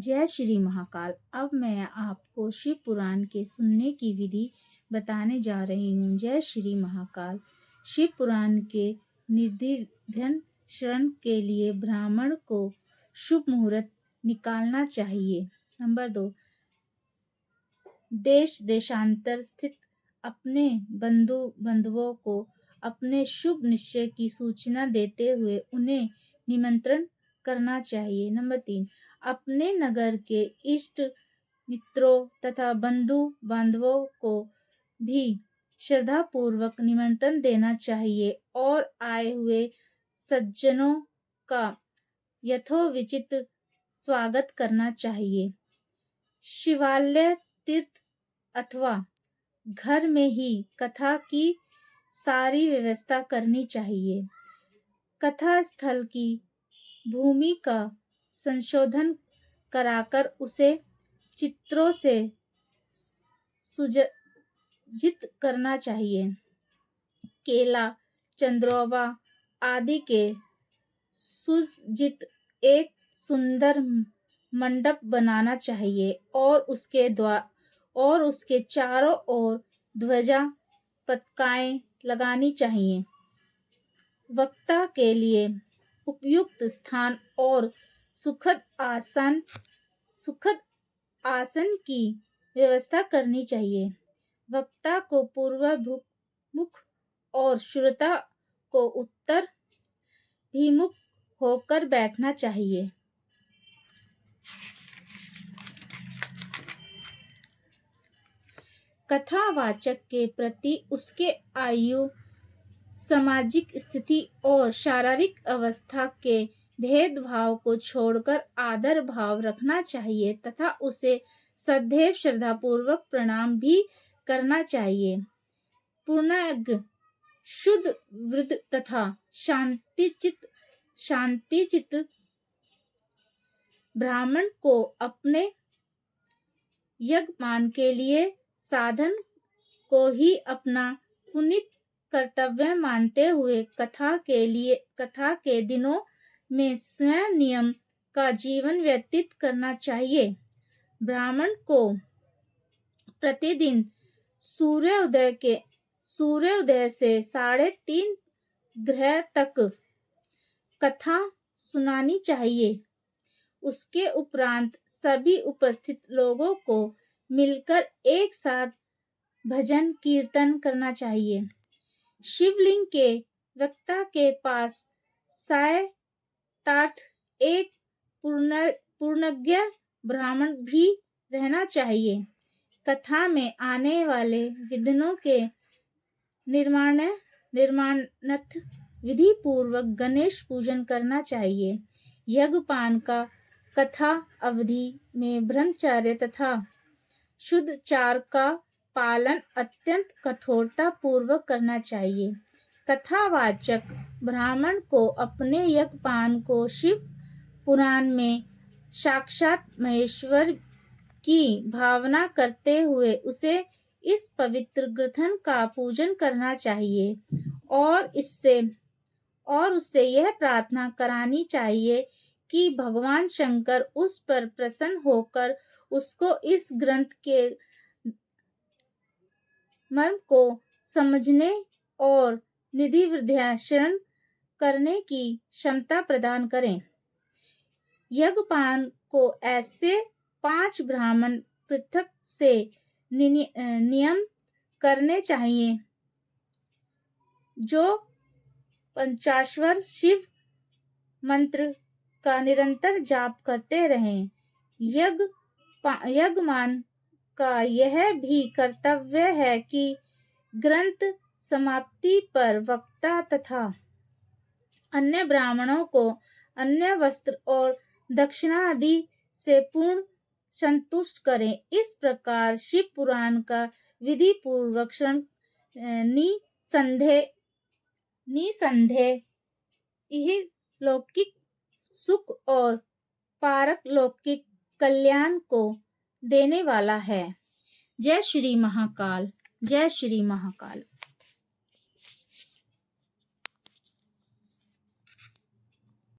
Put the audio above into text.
जय श्री महाकाल। अब मैं आपको शिव पुराण के सुनने की विधि बताने जा रही हूँ। जय श्री महाकाल। शिव पुराण के निर्विघ्न श्रवण के लिए ब्राह्मण को शुभ मुहूर्त निकालना चाहिए। नंबर 2, देश देशांतर स्थित अपने बंधुओं को अपने शुभ निश्चय की सूचना देते हुए उन्हें निमंत्रण करना चाहिए। नंबर 3, अपने नगर के इष्ट मित्रों तथा बंधु बांधवों को भी श्रद्धा पूर्वक निमंत्रण देना चाहिए और आए हुए सज्जनों का यथोचित स्वागत करना चाहिए। शिवालय, तीर्थ अथवा घर में ही कथा की सारी व्यवस्था करनी चाहिए। कथा स्थल की भूमि का संशोधन कराकर उसे चित्रों से सुसज्जित करना चाहिए। केला, चंद्रोबा आदि के सुसज्जित एक सुंदर मंडप बनाना चाहिए और उसके चारों ओर ध्वजा पताकाएं लगानी चाहिए। वक्ता के लिए उपयुक्त स्थान और सुखद आसन की व्यवस्था करनी चाहिए। वक्ता को पूर्वाभिमुख और श्रोता को उत्तर भिमुख होकर बैठना चाहिए। कथावाचक के प्रति उसके आयु, सामाजिक स्थिति और शारीरिक अवस्था के भेदभाव को छोड़कर आदर भाव रखना चाहिए तथा उसे सदैव श्रद्धापूर्वक प्रणाम भी करना चाहिए। पूर्णज्ञ, शुद्ध वृद्ध तथा शांतिचित ब्राह्मण को अपने यज्ञपान के लिए साधन को ही अपना पुनीत कर्तव्य मानते हुए कथा के दिनों में स्वयं नियम का जीवन व्यतीत करना चाहिए। ब्राह्मण को प्रतिदिन सूर्योदय से 3:30 ग्रह तक कथा सुनानी चाहिए। उसके उपरांत सभी उपस्थित लोगों को मिलकर एक साथ भजन कीर्तन करना चाहिए। शिवलिंग के वक्ता के पास सायतार्थ एक पूर्णज्ञ ब्राह्मण भी रहना चाहिए। कथा में आने वाले विघ्नों के निर्माणार्थ विधि पूर्वक गणेश पूजन करना चाहिए। यज्ञपान का कथा अवधि में ब्रह्मचर्य तथा शुद्धाचार का पालन अत्यंत कठोरता पूर्वक करना चाहिए। कथावाचक ब्राह्मण को अपने यज्ञपान को शिव पुराण में साक्षात महेश्वर की भावना करते हुए उसे इस पवित्र ग्रंथ का पूजन करना चाहिए और उससे यह प्रार्थना करानी चाहिए कि भगवान शंकर उस पर प्रसन्न होकर उसको इस ग्रंथ के मर्म को समझने और निर्विघ्न करने की क्षमता प्रदान करें। यज्ञपान को ऐसे 5 ब्राह्मण पृथक से नियम करने चाहिए जो 50 शिव मंत्र का निरंतर जाप करते रहें। यज्ञमान का यह भी कर्तव्य है कि ग्रंथ समाप्ति पर वक्ता तथा अन्य ब्राह्मणों को अन्य वस्त्र और दक्षिणा आदि से पूर्ण संतुष्ट करें। इस प्रकार शिव पुराण का विधि पूर्वक श्रवण निसंदेह यह लौकिक सुख और पारलौकिक कल्याण को देने वाला है। जय श्री महाकाल। जय श्री महाकाल।